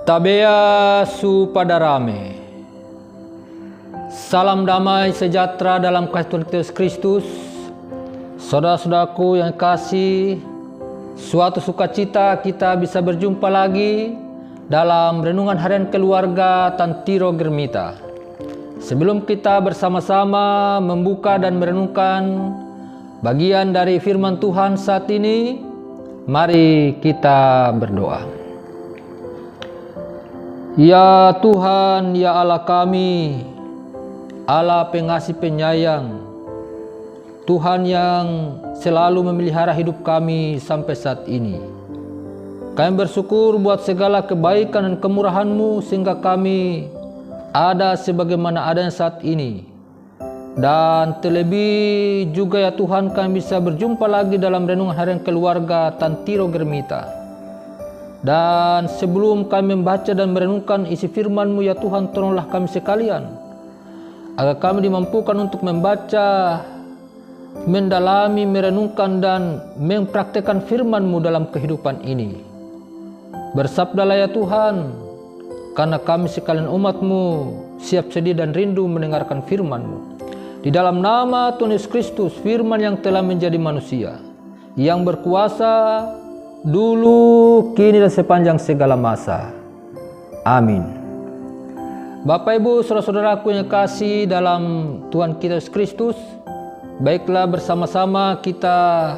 Tabea su padarame. Salam damai sejahtera dalam kasih Tuhan Yesus Kristus. Saudara-saudaraku yang kasih, suatu sukacita kita bisa berjumpa lagi dalam renungan harian keluarga Tantiro Germita. Sebelum kita bersama-sama membuka dan merenungkan bagian dari firman Tuhan saat ini, mari kita berdoa. Ya Tuhan, ya Allah kami, Allah pengasih penyayang, Tuhan yang selalu memelihara hidup kami sampai saat ini. Kami bersyukur buat segala kebaikan dan kemurahan-Mu sehingga kami ada sebagaimana adanya saat ini. Dan terlebih juga ya Tuhan, kami bisa berjumpa lagi dalam renungan harian keluarga Tantiro Germita. Dan sebelum kami membaca dan merenungkan isi firman-Mu ya Tuhan, tolonglah kami sekalian agar kami dimampukan untuk membaca, mendalami, merenungkan dan mempraktekkan firman-Mu dalam kehidupan ini. Bersabdalah ya Tuhan, karena kami sekalian umat-Mu siap sedia dan rindu mendengarkan firman-Mu. Di dalam nama Tuhan Yesus Kristus, firman yang telah menjadi manusia, yang berkuasa dulu, kini, dan sepanjang segala masa. Amin. Bapak, Ibu, saudara-saudaraku yang kasih dalam Tuhan kita Yesus Kristus, baiklah bersama-sama kita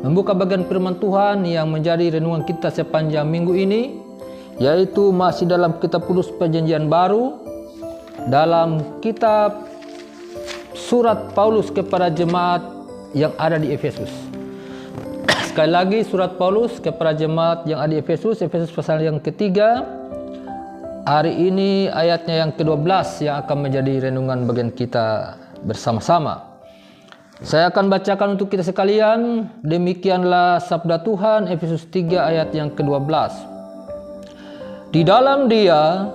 membuka bagian firman Tuhan yang menjadi renungan kita sepanjang minggu ini, yaitu masih dalam kitab Kudus Perjanjian Baru, dalam kitab surat Paulus kepada jemaat yang ada di Efesus. Sekali lagi, surat Paulus kepada jemaat yang ada di Efesus, Efesus pasal yang ketiga. Hari ini ayatnya yang ke-12 yang akan menjadi renungan bagian kita bersama-sama. Saya akan bacakan untuk kita sekalian. Demikianlah sabda Tuhan, Efesus 3 ayat yang ke-12. Di dalam Dia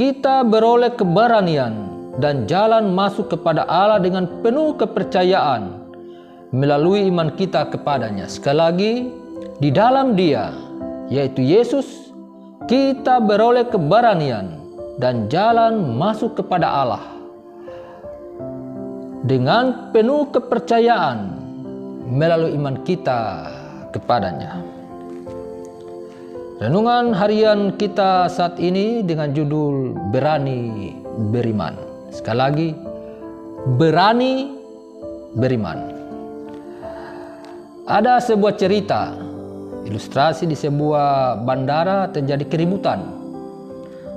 kita beroleh keberanian dan jalan masuk kepada Allah dengan penuh kepercayaan melalui iman kita kepadanya. Sekali lagi, di dalam Dia, yaitu Yesus, kita beroleh keberanian dan jalan masuk kepada Allah dengan penuh kepercayaan melalui iman kita kepadanya. Renungan harian kita saat ini dengan judul Berani Beriman. Sekali lagi, berani beriman. Ada sebuah cerita, ilustrasi di sebuah bandara terjadi keributan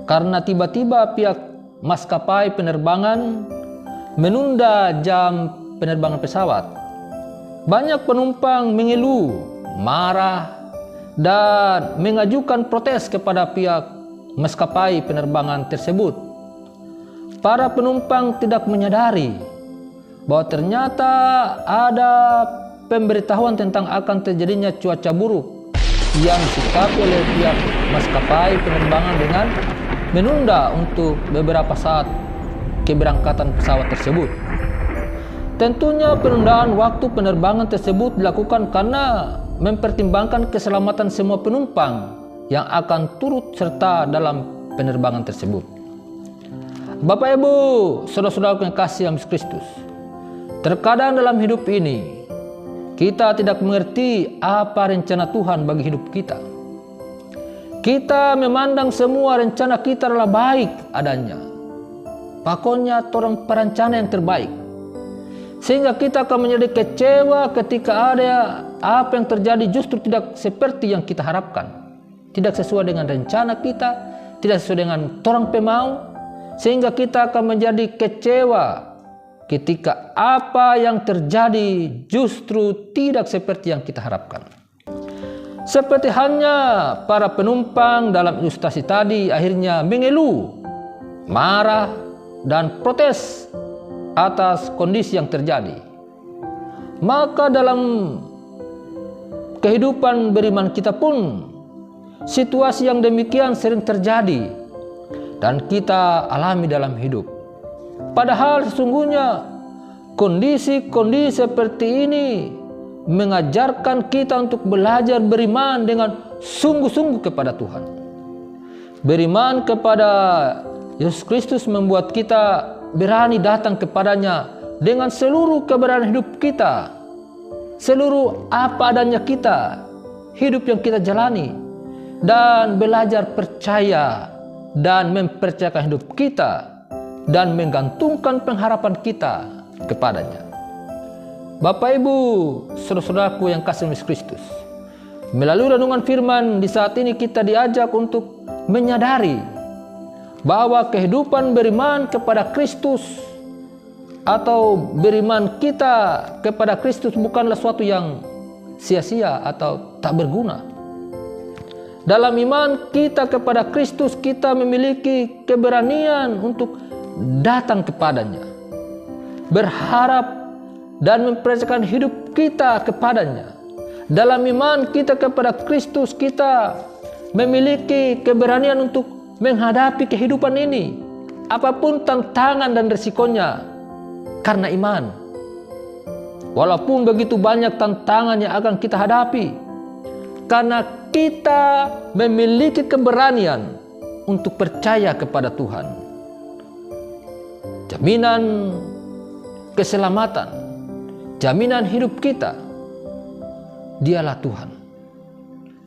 karena tiba-tiba pihak maskapai penerbangan menunda jam penerbangan pesawat. Banyak penumpang mengeluh, marah, dan mengajukan protes kepada pihak maskapai penerbangan tersebut. Para penumpang tidak menyadari bahwa ternyata ada pemberitahuan tentang akan terjadinya cuaca buruk yang disikapi oleh pihak maskapai penerbangan dengan menunda untuk beberapa saat keberangkatan pesawat tersebut. Tentunya penundaan waktu penerbangan tersebut dilakukan karena mempertimbangkan keselamatan semua penumpang yang akan turut serta dalam penerbangan tersebut. Bapak, Ibu, saudara-saudara yang kasih Yesus Kristus, terkadang dalam hidup ini kita tidak mengerti apa rencana Tuhan bagi hidup kita. Kita memandang semua rencana kita adalah baik adanya. Pokoknya orang perencana yang terbaik. Sehingga kita akan menjadi kecewa ketika ada apa yang terjadi justru tidak seperti yang kita harapkan. Tidak sesuai dengan rencana kita, tidak sesuai dengan orang pemau. Sehingga kita akan menjadi kecewa ketika apa yang terjadi justru tidak seperti yang kita harapkan. Seperti hanya para penumpang dalam ilustrasi tadi akhirnya mengeluh, marah, dan protes atas kondisi yang terjadi. Maka dalam kehidupan beriman kita pun situasi yang demikian sering terjadi dan kita alami dalam hidup. Padahal sesungguhnya kondisi-kondisi seperti ini mengajarkan kita untuk belajar beriman dengan sungguh-sungguh kepada Tuhan. Beriman kepada Yesus Kristus membuat kita berani datang kepadanya dengan seluruh keberadaan hidup kita, seluruh apa adanya kita, hidup yang kita jalani, dan belajar percaya dan mempercayakan hidup kita dan menggantungkan pengharapan kita kepadanya. Bapak Ibu, saudara-saudaraku yang kasih Yesus Kristus, melalui renungan firman di saat ini kita diajak untuk menyadari bahwa kehidupan beriman kepada Kristus atau beriman kita kepada Kristus bukanlah sesuatu yang sia-sia atau tak berguna. Dalam iman kita kepada Kristus, kita memiliki keberanian untuk datang kepadanya, berharap dan mempercayakan hidup kita kepadanya. Dalam iman kita kepada Kristus, kita memiliki keberanian untuk menghadapi kehidupan ini, apapun tantangan dan resikonya, karena iman. Walaupun begitu banyak tantangan yang akan kita hadapi, karena kita memiliki keberanian untuk percaya kepada Tuhan. Jaminan keselamatan, jaminan hidup kita, Dialah Tuhan.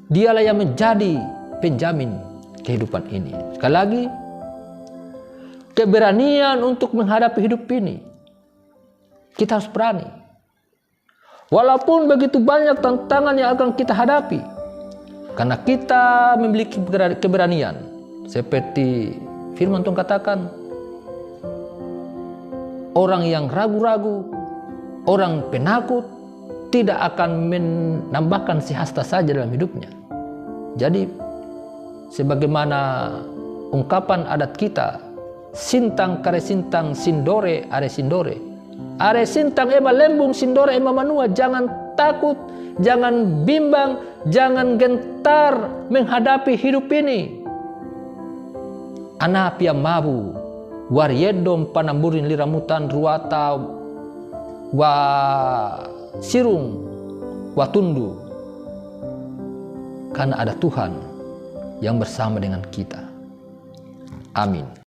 Dialah yang menjadi penjamin kehidupan ini. Sekali lagi, keberanian untuk menghadapi hidup ini, kita harus berani. Walaupun begitu banyak tantangan yang akan kita hadapi, karena kita memiliki keberanian. Seperti firman Tuhan katakan, orang yang ragu-ragu, orang penakut, tidak akan menambahkan si hasta saja dalam hidupnya. Jadi, sebagaimana ungkapan adat kita, sintang kare sintang sindore are sindore. Are sintang ema lembung sindore ema manua. Jangan takut, jangan bimbang, jangan gentar menghadapi hidup ini. Anapia mabu, waryedom panamburin liramutan ruata wa sirung watundu, karena ada Tuhan yang bersama dengan kita. Amin.